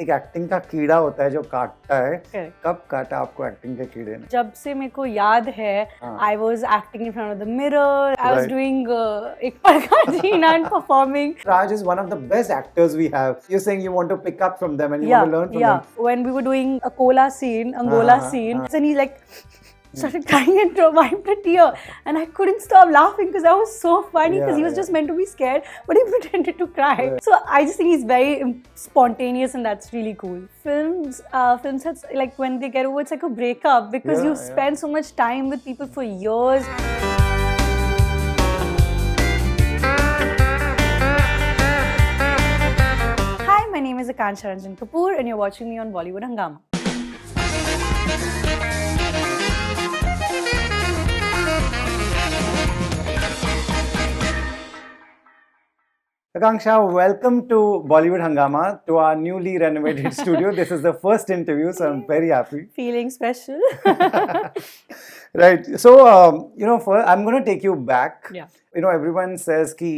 एक एक्टिंग का कीड़ा होता है जो काटता है। Correct. कब काटा आपको एक्टिंग के कीड़े ने? जब से मेरे को याद है, I was acting in front of the mirror. I was Right. doing एक प्रकार जीना and performing. Raj is one of the best actors we have. You're saying you want to pick up from them and you want to learn from them. When we were doing a cola scene, Angola scene, and he like started crying and wiped a tear, and I couldn't stop laughing because that was so funny because he was just meant to be scared, but he pretended to cry. Right. So I just think he's very spontaneous, and that's really cool. Films has like when they get over, it's like a breakup because you spend so much time with people for years. Hi, my name is Akansha Ranjan Kapoor, and you're watching me on Bollywood Hungama. Akansha, welcome to Bollywood Hungama, to our newly renovated studio. This is the first interview, so I'm very happy. Feeling special. Right. So, first, I'm going to take you back. Yeah. Everyone says कि,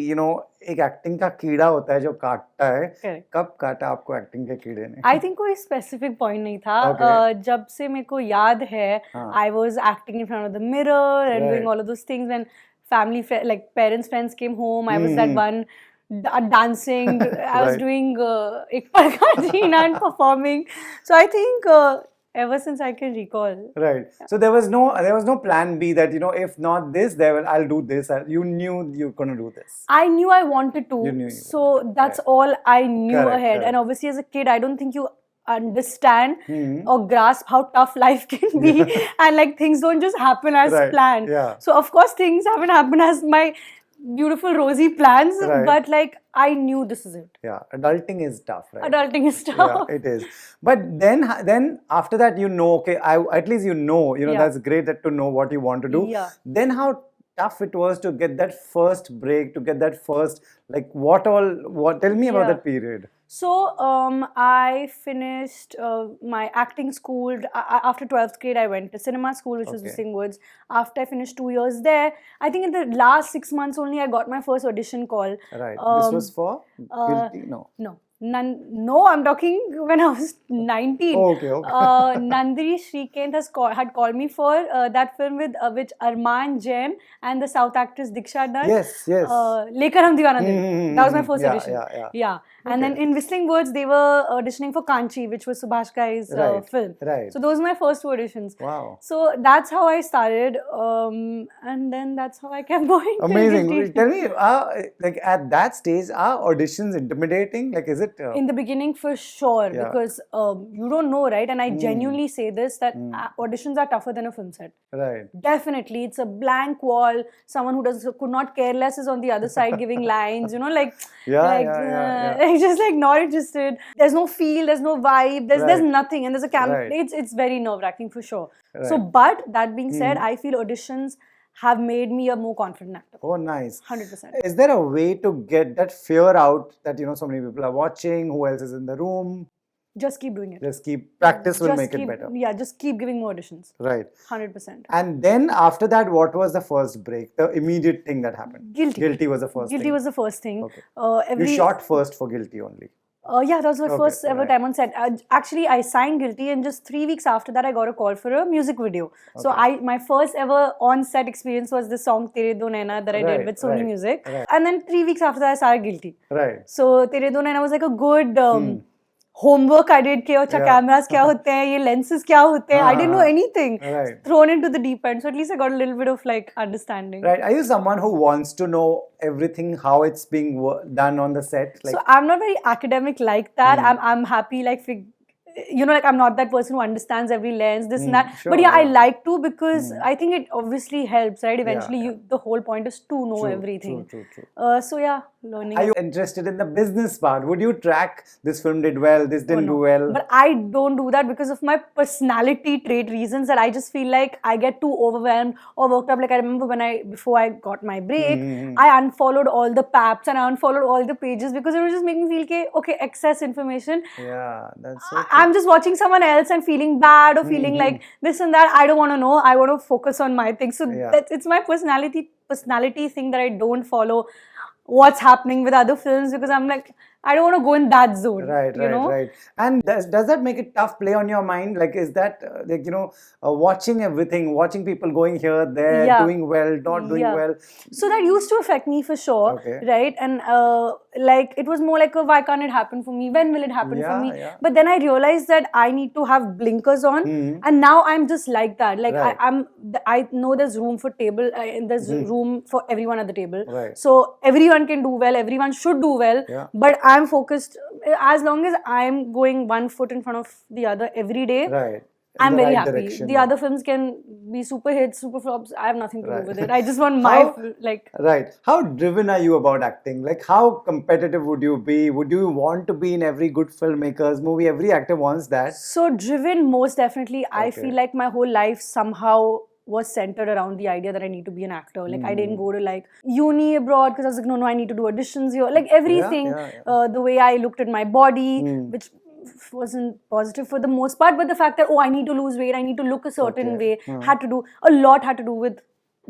एक acting का कीड़ा होता है जो काटता है। Correct. कब काटा आपको एक्टिंग के कीड़े ने? I think कोई specific point नहीं था। Okay. जब से मेरे को याद है, I was acting in front of the mirror and Right. doing all of those things when family, like parents, friends came home. I was that one dancing. I was doing एक प्रकार जीना and performing. So I think ever since I can recall. Right. So there was no plan B that if not this, I'll do this. You knew you were gonna do this. I knew I wanted to. You knew you so that's all I knew Correct, ahead. correct. And obviously, as a kid, I don't think you understand or grasp how tough life can be, and like things don't just happen as Right, planned. yeah. So of course, things haven't happened as my beautiful rosy plans, Right. but like I knew this is it. Yeah, adulting is tough, right? Adulting is tough. Yeah, it is. But then after that, okay, at least Yeah. that's great to know what you want to do. Yeah. Then how tough it was to get that first break, to get that first, like tell me about Yeah. that period. So I finished my acting school. After 12th grade, I went to cinema school, which was Okay. Whistling Woods. After I finished 2 years there, I think in the last 6 months only, I got my first audition call. Right. This was for Guilty? No. No, I'm talking when I was 19. Oh, okay. Nandri Shrikant had called me for that film with Arman Jain and the South actress Diksha Dutt. Yes. Lekar Hum Deewana Dil. That was my first Yeah, audition. yeah. And then in Whistling Woods, they were auditioning for Kanchi, which was Subhash Gai's film. Right. So those were my first two auditions. Wow. So that's how I started, and then that's how I kept going. till Amazing. Guilty. Tell me, like at that stage, are auditions intimidating? Like, is it? In the beginning, for sure, Yeah. because you don't know, right? And I genuinely say this, that auditions are tougher than a film set. Right. Definitely, it's a blank wall. Someone who could not care less is on the other side giving lines. Like just like not interested. There's no feel. There's no vibe. There's nothing, and there's a camera. Right. It's very nerve-wracking for sure. Right. So, but that being said, I feel auditions have made me a more confident actor. Oh, nice. 100%. Is there a way to get that fear out that so many people are watching? Who else is in the room? Just keep doing it. Just keep practice will Just make keep, it better. Yeah, just keep giving more auditions. Right. 100%. And then after that, what was the first break? The immediate thing that happened? Guilty. Guilty was the first Guilty thing. was the first thing. Okay. You shot first for Guilty only. Yeah, that was my first ever right. time on set. Actually, I signed Guilty, and just 3 weeks after that, I got a call for a music video. So my first ever on-set experience was the song Tere Do Naina that I did with Sony Music. Right. And then 3 weeks after that, I started Guilty. Right. So Tere Do Naina was like a good homework I did. Cameras kya hote hain, ye lenses kya hote hain. I didn't know anything. Right. Thrown into the deep end. So at least I got a little bit of like understanding. Right. Are you someone who wants to know everything, how it's being done on the set? Like, so I'm not very academic like that. I'm happy like like I'm not that person who understands every lens, this and that. Sure, but I like to because I think it obviously helps, right? Eventually, Yeah. the whole point is to know everything. True. So yeah, learning. Are you interested in the business part? Would you track this film did well, this didn't do well? But I don't do that because of my personality trait reasons, that I just feel like I get too overwhelmed or worked up. Like I remember before I got my break, I unfollowed all the paps and I unfollowed all the pages because it was just making me feel okay, excess information. Yeah, that's so I'm just watching someone else and feeling bad or feeling like this and that. I don't want to know. I want to focus on my thing. So it's my personality thing that I don't follow what's happening with other films because I'm like, I don't want to go in that zone. Right, you right, know? right. And does that make it tough play on your mind? Like, is that like, watching everything, watching people going here, there, Yeah. doing well, not doing Yeah. well? So that used to affect me for sure, Okay. right? And like it was more like, why can't it happen for me? When will it happen for Yeah, me? yeah. But then I realized that I need to have blinkers on, and now I'm just like that. Like Right. I know there's room for table, and there's room for everyone at the table. Right. So everyone can do well. Everyone should do well. Yeah. But I'm focused. As long as I'm going one foot in front of the other every day. Right. In I'm the very right happy. direction, The yeah. other films can be super hits, super flops. I have nothing to Right. do with it. I just want How- my like. Right. How driven are you about acting? Like, how competitive would you be? Would you want to be in every good filmmaker's movie? Every actor wants that. So driven, most definitely. I Okay. feel like my whole life somehow was centered around the idea that I need to be an actor. Like I didn't go to like uni abroad because I was like, no, I need to do auditions here. Like everything, yeah. the way I looked at my body, which wasn't positive for the most part, but the fact that, oh, I need to lose weight, I need to look a certain Okay. way, had to do with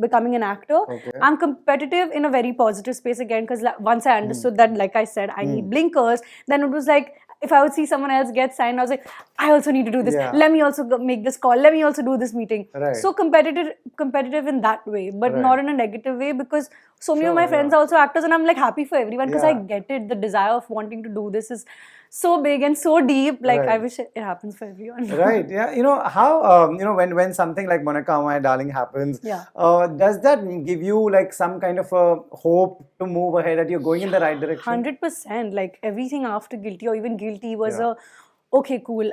becoming an actor. Okay. I'm competitive in a very positive space again, because once I understood that, like I said, I need blinkers, then it was like, if I would see someone else get signed, I was like, I also need to do this. Yeah. Let me also make this call. Let me also do this meeting. Right. So competitive in that way, but Right. not in a negative way, because so many of Sure, my friends yeah. are also actors, and I'm like happy for everyone, because I Yeah. get it. The desire of wanting to do this is so big and so deep. Like I Right. wish it happens for everyone. Right. Yeah. How when something like Monica, My Darling happens, Yeah. does that give you like some kind of a hope to move ahead, that you're going in the right direction? 100%. Like everything after Guilty or even Guilty was Yeah. okay, cool.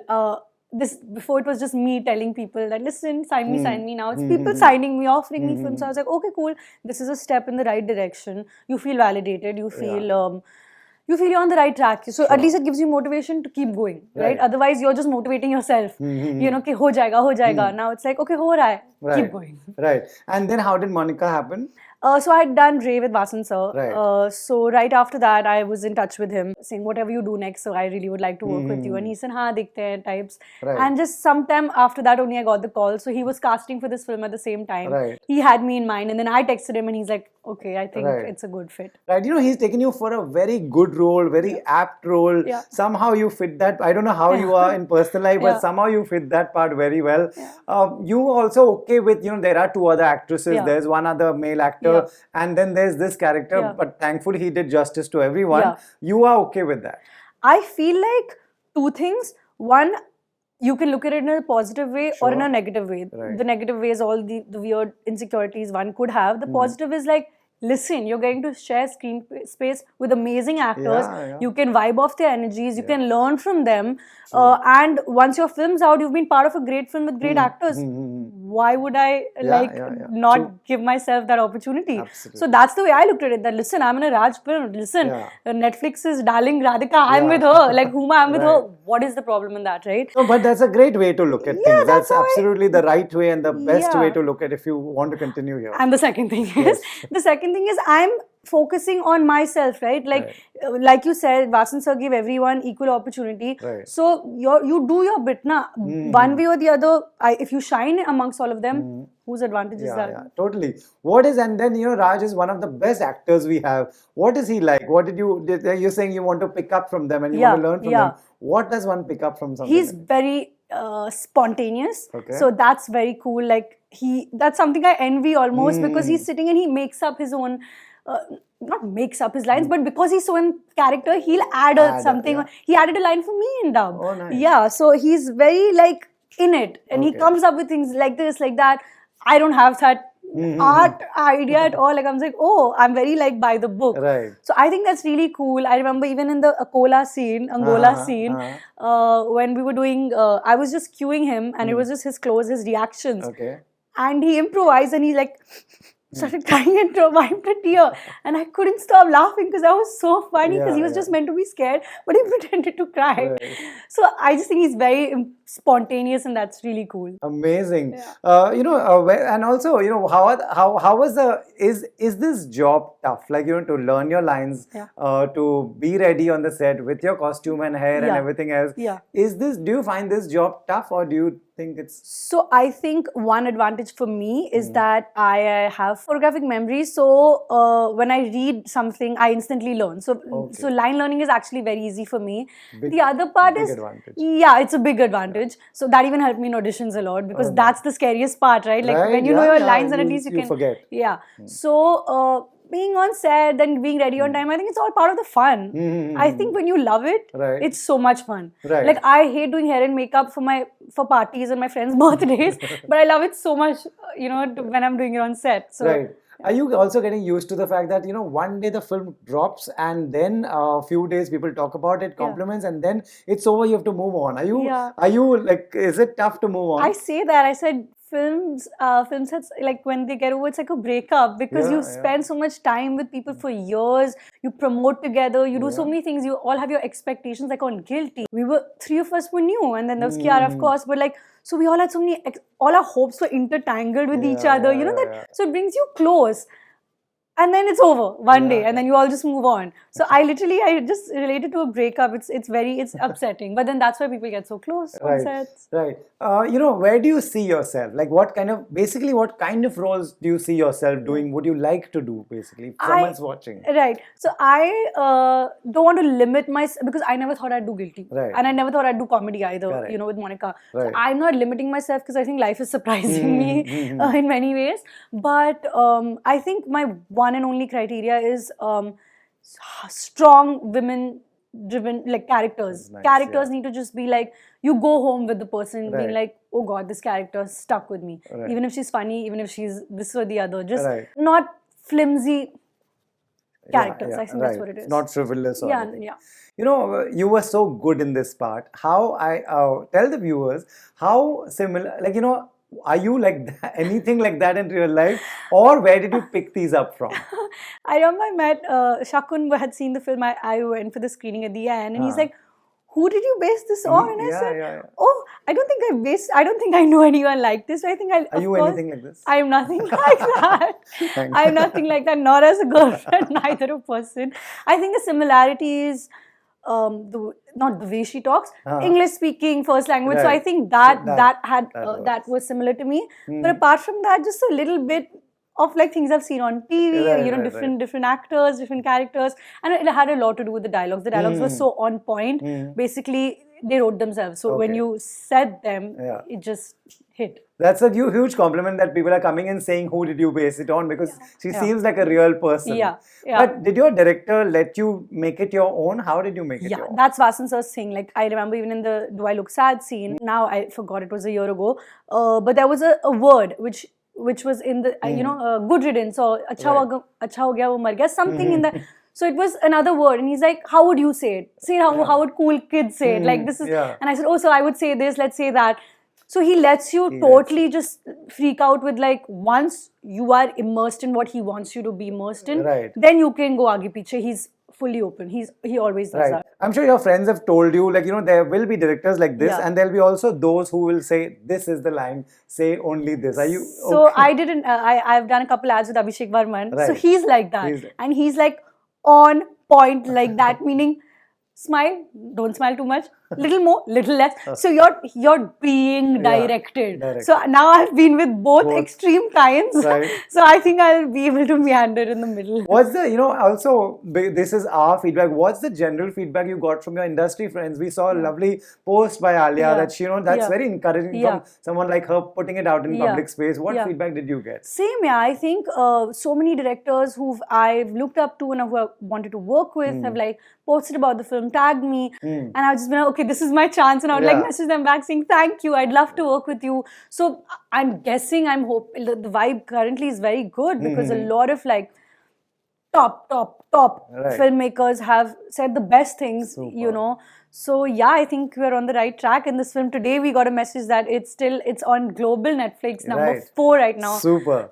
This before it was just me telling people that, listen, sign me. Now it's people signing me, offering me films. So I was like, okay, cool. This is a step in the right direction. You feel validated. You feel you feel you're on the right track. So at least it gives you motivation to keep going, right? Right. Otherwise, you're just motivating yourself. You know, कि हो जाएगा. Now it's like, okay, हो रहा है. Right. Keep going. Right. And then how did Monica happen? So I had done Ray with Vasan sir. Right. So right after that, I was in touch with him, saying, whatever you do next, so I really would like to work with you. And he said, हाँ दिखते हैं types. Right. And just sometime after that only I got the call. So he was casting for this film at the same time. Right. He had me in mind, and then I texted him, and he's like, okay, I think Right. it's a good fit. Right, he's taken you for a very good role, very apt role. Yeah. Somehow you fit that. I don't know how you are in personal life, but Yeah. somehow you fit that part very well. You also okay with, there are two other actresses. Yeah. There's one other male actor, Yeah. and then there's this character. Yeah. But thankfully, he did justice to everyone. Yeah. You are okay with that. I feel like two things. One, you can look at it in a positive way or in a negative way. Right. The negative way is all the weird insecurities one could have. The positive is like, listen, you're getting to share screen space with amazing actors. Yeah. You can vibe off their energies. You can learn from them. And once your film's out, you've been part of a great film with great actors. Why would I not True. give myself that opportunity? Absolutely. So that's the way I looked at it. That listen, I'm in a Raj film. Listen, Yeah. Netflix is darling Radhika. I'm Yeah. with her. Like Huma, I'm with her. Right. What is the problem in that, right? No, but that's a great way to look at Yeah, things. that's how I- absolutely the right way and the best Yeah. way to look at if you want to continue here. And the second thing is, I'm focusing on myself, right? Like you said, Vasan sir gave everyone equal opportunity. Right. So you do your bit, na. One way or the other. If you shine amongst all of them, whose advantage is that? Yeah, totally. What is, and then, Raj is one of the best actors we have. What is he like? What you're saying you want to pick up from them and you want to learn from them. What does one pick up from something? He's very spontaneous. Okay. So that's very cool. Like that's something I envy almost, because he's sitting and he makes up his own, not makes up his lines, but because he's so in character, he'll add something. yeah. He added a line for me in dub. Oh, nice. Yeah, so he's very like in it, and he Okay. comes up with things like this, like that. I don't have that art idea at all. Like I'm like, oh, I'm very like by the book. Right. So I think that's really cool. I remember even in the Angola scene, when we were doing, I was just cueing him, and it was just his clothes, his reactions. Okay. And he improvised, and he like started crying and wiped a tear, and I couldn't stop laughing because that was so funny, because he was just meant to be scared, but he pretended to cry. Right. So I just think he's very spontaneous, and that's really cool. Amazing. And also, how was is this job tough? Like, to learn your lines, to be ready on the set with your costume and hair and everything else. Yeah. Do you find this job tough, or do you think it's... So I think one advantage for me is that I have photographic memory. So when I read something, I instantly learn. So line learning is actually very easy for me. The other part is advantage. Yeah, it's a big advantage. So that even helped me in auditions a lot, because that's the scariest part, right? Like when you know your lines, and at least you can forget. Yeah. So being on set and being ready on time, I think it's all part of the fun. I think when you love it, it's so much fun. Like I hate doing hair and makeup for parties and my friends' birthdays, but I love it so much, when I'm doing it on set. So Are you also getting used to the fact that, one day the film drops and then a few days people talk about it, compliments, and then it's over, you have to move on? Are you like, is it tough to move on? I say that. I said film sets, like when they get over, it's like a breakup, because you spend so much time with people for years, you promote together, you do so many things, you all have your expectations like on Guilty. Three of us were new, and then there was Kiara, of course, but like, so we all had so many, all our hopes were intertangled with each other, so it brings you close. And then it's over one day, and then you all just move on. So I just related to a breakup. It's upsetting. But then that's why people get so close on sets. Right. Where do you see yourself? Like, what kind of roles do you see yourself doing? Would you like to do, basically, if someone's watching? Right. So I don't want to limit myself, because I never thought I'd do Guilty. Right. And I never thought I'd do comedy either, with Monica. So I'm not limiting myself, because I think life is surprising me in many ways. But I think my one and only criteria is strong women-driven, like, characters. Characters need to just be like, you go home with the person being like, oh God, this character stuck with me. Even if she's funny, even if she's this or the other, just not flimsy characters. I think that's what it is. Not frivolous or anything. Yeah. You were so good in this part. How tell the viewers how similar, like, are you like that, anything like that in real life, or where did you pick these up from? I remember I met Shakun had seen the film. I went for the screening at the end, and he's like, "Who did you base this on?" And I said, "Oh, I don't think I know anyone like this. I think Are you anything like this? I am nothing like that. I am nothing like that. Not as a girlfriend, neither a person. I think the similarity is not the way she talks, English speaking, first language. So I think that was similar to me. But apart from that, just a little bit of like things I've seen on TV, different actors, different characters, and it had a lot to do with the dialogues. The dialogues were so on point. Basically, they wrote themselves. So when you said them, it just hit. That's a huge compliment that people are coming and saying, who did you base it on? Because she seems like a real person. But did your director let you make it your own? How did you make it your own? That's Vasan sir's thing. Like, I remember even in the Do I Look Sad scene, now I forgot, it was a year ago, but there was a word which was in the, good riddance, or acha ho gaya wo mar gaya, something in that. So it was another word, and he's like, how would you say it? Say how would cool kids say it? Like, this is, and I said, oh, so I would say this, let's say that. So he lets you totally just freak out with, like, once you are immersed in what he wants you to be immersed in, then you can go aage piche. He's fully open. He always does that. I'm sure your friends have told you, like, there will be directors like this, and there'll be also those who will say, this is the line, say only this. Are you okay? So I didn't, I've done a couple ads with Abhishek Varman. So he's like that. And he's like on point like that, meaning smile, don't smile too much, little more, little less. So you're being directed. So now I've been with both extreme kinds. So I think I'll be able to meander in the middle. What's the, also, this is our feedback. What's the general feedback you got from your industry friends? We saw a lovely post by Alia that she, that's very encouraging from someone like her putting it out in public space. What feedback did you get? Same, I think so many directors who I've looked up to and who I wanted to work with have like posted about the film, tagged me, and I've just been like, okay, this is my chance, and I would like message them back saying thank you, I'd love to work with you. So I'm guessing, I'm hoping the vibe currently is very good, because a lot of like top filmmakers have said the best things. So yeah, I think we're on the right track in this film. Today we got a message that it's on global Netflix, number 4 right now.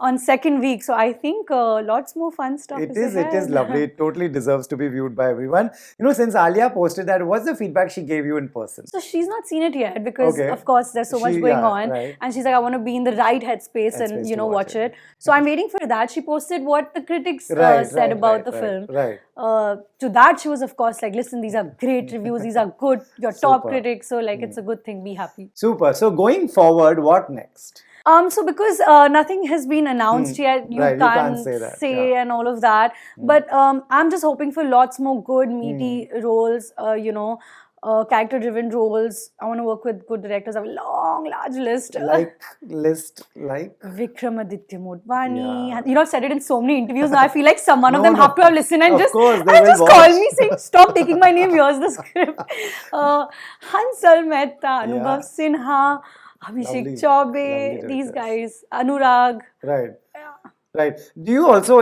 On second week. So I think lots more fun stuff It is lovely. It totally deserves to be viewed by everyone. Since Alia posted that, what's the feedback she gave you in person? So she's not seen it yet, because of course there's so much going on. And she's like, I want to be in the right headspace and watch it. So I'm waiting for that. She posted what the critics said about the film. To that she was of course like, listen, these are great reviews, these are good, your top Super. critic. So like it's a good thing. Be happy. Super. So going forward, what next? So because nothing has been announced yet, you Right, can't say that. say and all of that. But I'm just hoping for lots more good, meaty roles. Character-driven roles. I want to work with good directors. I have a long, large list. Like Vikramaditya Motwani. Yeah. You know, I've said it in so many interviews now. I feel like someone of No, them no. have to have listened and Of just course, they will just watch. call me saying, "Stop taking my name. Here's the script." Hansal Mehta, Anubhav Sinha, Abhishek Lovely Chaube, these directors. guys, Anurag. Right. Yeah. Right. Do you also,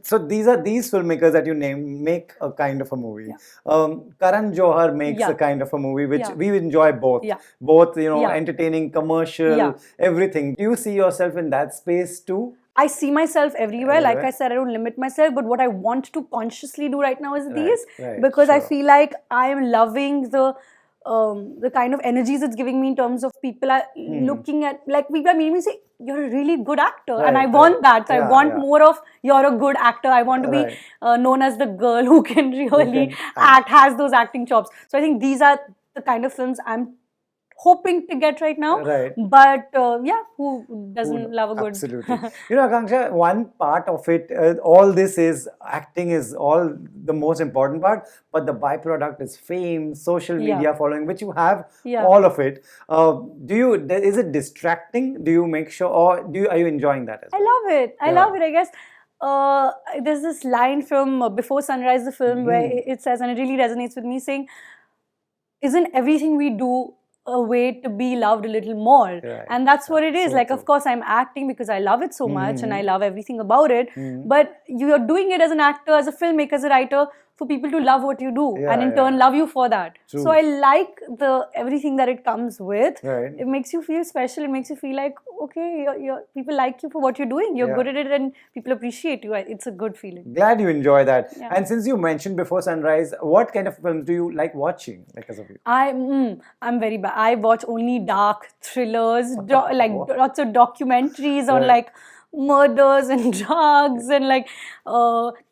so these are these filmmakers that you name make a kind of a movie. Karan Johar makes a kind of a movie which we enjoy both. Yeah. Both, entertaining, commercial, everything. Do you see yourself in that space too? I see myself everywhere. Like I said, I don't limit myself. But what I want to consciously do right now is these. Because I feel like I am loving the kind of energies it's giving me in terms of people are looking at, like people are meeting me say, you're a really good actor. And I want that. So I want more of, you're a good actor. I want to be known as the girl who can really act, has those acting chops. So I think these are the kind of films I'm hoping to get right now. But who doesn't love a good... Absolutely. Akansha, one part of it, all this is, acting is all the most important part, but the byproduct is fame, social media following, which you have all of it. Is it distracting? Do you make sure, or are you enjoying that as well? I love it. I love it, I guess. There's this line from Before Sunrise, the film, where it says, and it really resonates with me, saying, isn't everything we do a way to be loved a little more? And that's what it is. So like, of course, I'm acting because I love it so much and I love everything about it. But you're doing it as an actor, as a filmmaker, as a writer, for people to love what you do and in turn love you for that. So I like everything that it comes with. It makes you feel special. It makes you feel like, okay, people like you for what you're doing. You're good at it and people appreciate you. It's a good feeling. Glad you enjoy that. And since you mentioned Before Sunrise, what kind of films do you like watching? Because of you? I'm very bad. I watch only dark thrillers, like lots of documentaries on like murders and drugs and like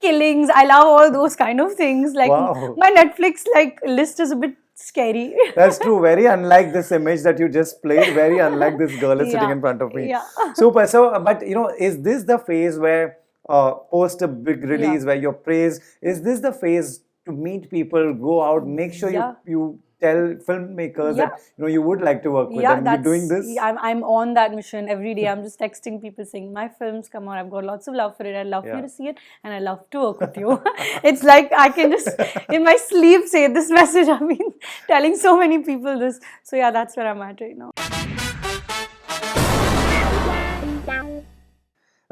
killings. I love all those kind of things. Like my Netflix list is a bit scary. That's true. Very unlike this image that you just played. Very unlike this girl is sitting in front of me. Super. So, but is this the phase where post a big release where you're praised? Is this the phase to meet people, go out, make sure you tell filmmakers that you would like to work with them? You're doing this? I'm on that mission every day. I'm just texting people saying, my film's come out. I've got lots of love for it. I'd love for you to see it and I'd love to work with you. It's like I can just in my sleep say this message. I've been telling so many people this. So yeah, that's where I'm at right now.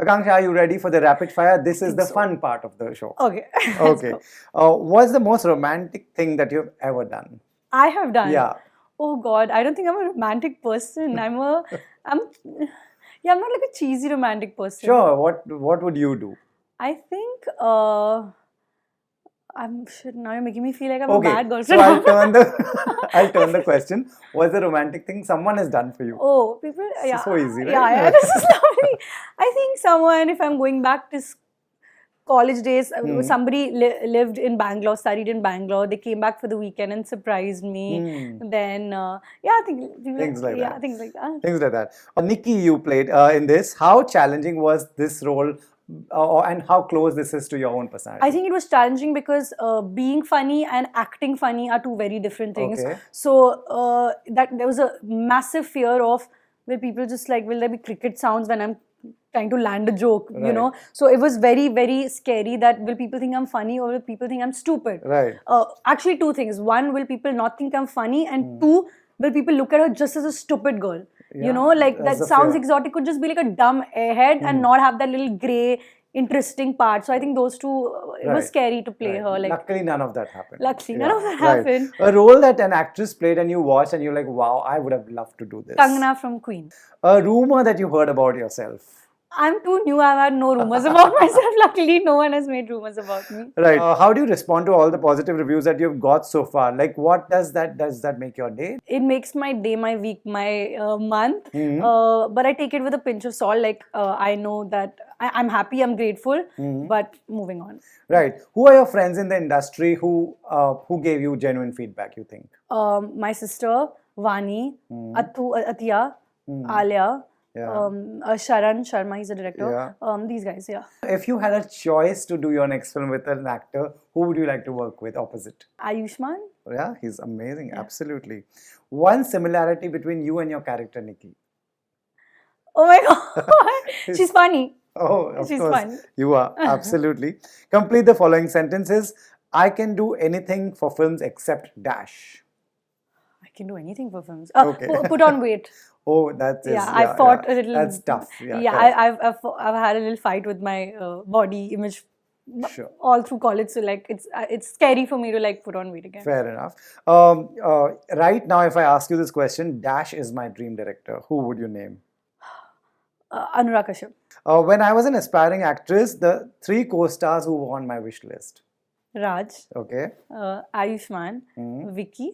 Akansha, are you ready for the rapid fire? This is the fun part of the show. Okay. Okay. What's the most romantic thing that you've ever done? I have done. Yeah. Oh God, I don't think I'm a romantic person. I'm not like a cheesy romantic person. Sure. What would you do? I think now you're making me feel like I'm a bad girl. So I'll turn the question. What's the romantic thing someone has done for you? Oh, people. Yeah. So easy, right? Yeah. This is lovely. I think someone. If I'm going back to college days, somebody lived in Bangalore, studied in Bangalore. They came back for the weekend and surprised me. Then, I think things like that. Things like that. Things like that. Nikki, you played in this. How challenging was this role, and how close this is to your own personality? I think it was challenging because being funny and acting funny are two very different things. So that there was a massive fear of will people just like, will there be cricket sounds when I'm trying to land a joke, you know? So it was very, very scary that will people think I'm funny or will people think I'm stupid? Actually, two things. One, will people not think I'm funny? And two, will people look at her just as a stupid girl? You know, like that sounds exotic, could just be like a dumb airhead and not have that little grey, interesting part. So I think those two, it was scary to play her. Like, luckily, none of that happened. Luckily, none of that happened. A role that an actress played and you watched and you're like, wow, I would have loved to do this. Kangana from Queen. A rumor that you heard about yourself. I'm too new. I've had no rumors about myself. Luckily, no one has made rumors about me. Right. How do you respond to all the positive reviews that you've got so far? Like, what does that make your day? It makes my day, my week, my month. But I take it with a pinch of salt. Like, I know that I'm happy, I'm grateful, but moving on. Right. Who are your friends in the industry who gave you genuine feedback, you think? My sister, Vani, Atiya, Alia, Yeah. Sharan Sharma, he's a director. Yeah. These guys, yeah. If you had a choice to do your next film with an actor, who would you like to work with opposite? Ayushman. Yeah, he's amazing. Absolutely. One similarity between you and your character, Nikki. Oh my god, she's funny. Oh, of She's course. fun. You are. Absolutely. Complete the following sentences. I can do anything for films except dash. I can do anything for films. Okay. Put on weight. Oh, that is. Yeah, I fought a little. That's tough. Yeah, yeah, correct. I've had a little fight with my body image Sure. all through college. So like it's scary for me to like put on weight again. Fair enough. Right now, if I ask you this question, Dash is my dream director. Who would you name? Anurag Kashyap. When I was an aspiring actress, the 3 co-stars who were on my wish list. Raj. Okay. Ayushman. Vicky.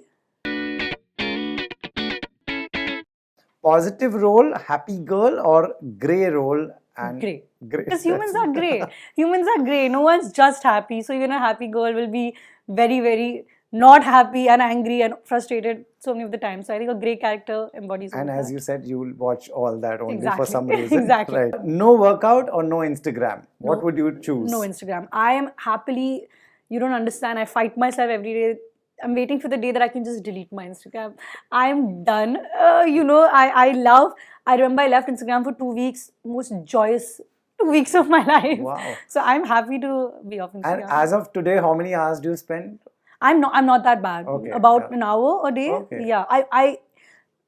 Positive role, happy girl, or grey role? And Grey. Grey. Because humans are grey. Humans are grey. No one's just happy. So even a happy girl will be very, very not happy and angry and frustrated so many of the time. So I think a grey character embodies all And that. as you said, you will watch all that only for Exactly. some reason. Exactly. Right. No workout or no Instagram? What would you choose? No Instagram. I am happily, you don't understand, I fight myself every day. I'm waiting for the day that I can just delete my Instagram. I'm done. I remember I left Instagram for 2 weeks, most joyous 2 weeks of my life. Wow. So I'm happy to be off Instagram. And as of today, how many hours do you spend? I'm not that bad. Okay, About an hour a day. Okay. Yeah. I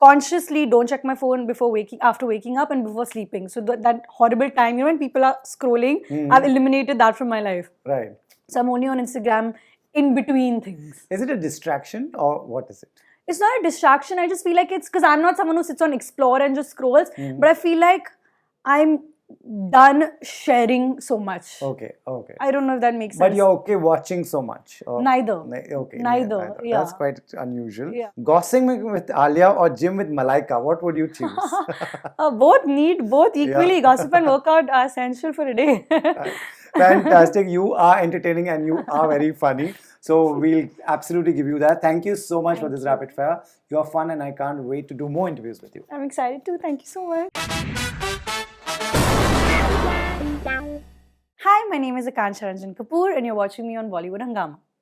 consciously don't check my phone after waking up and before sleeping. So that horrible time, when people are scrolling, I've eliminated that from my life. Right. So I'm only on Instagram in between things. Is it a distraction or what is it? It's not a distraction. I just feel like it's because I'm not someone who sits on Explore and just scrolls. But I feel like I'm done sharing so much. Okay. I don't know if that makes sense. But you're okay watching so much? Or Neither. Okay. Neither. Yeah. That's quite unusual. Yeah. Gossiping with Alia or gym with Malaika, what would you choose? Both equally. Yeah. Gossip and workout are essential for a day. Fantastic. You are entertaining and you are very funny. So we'll absolutely give you that. Thank you so much for this rapid fire. You are fun and I can't wait to do more interviews with you. I'm excited too. Thank you so much. Hi, my name is Akansha Ranjan Kapoor and you're watching me on Bollywood Hungama.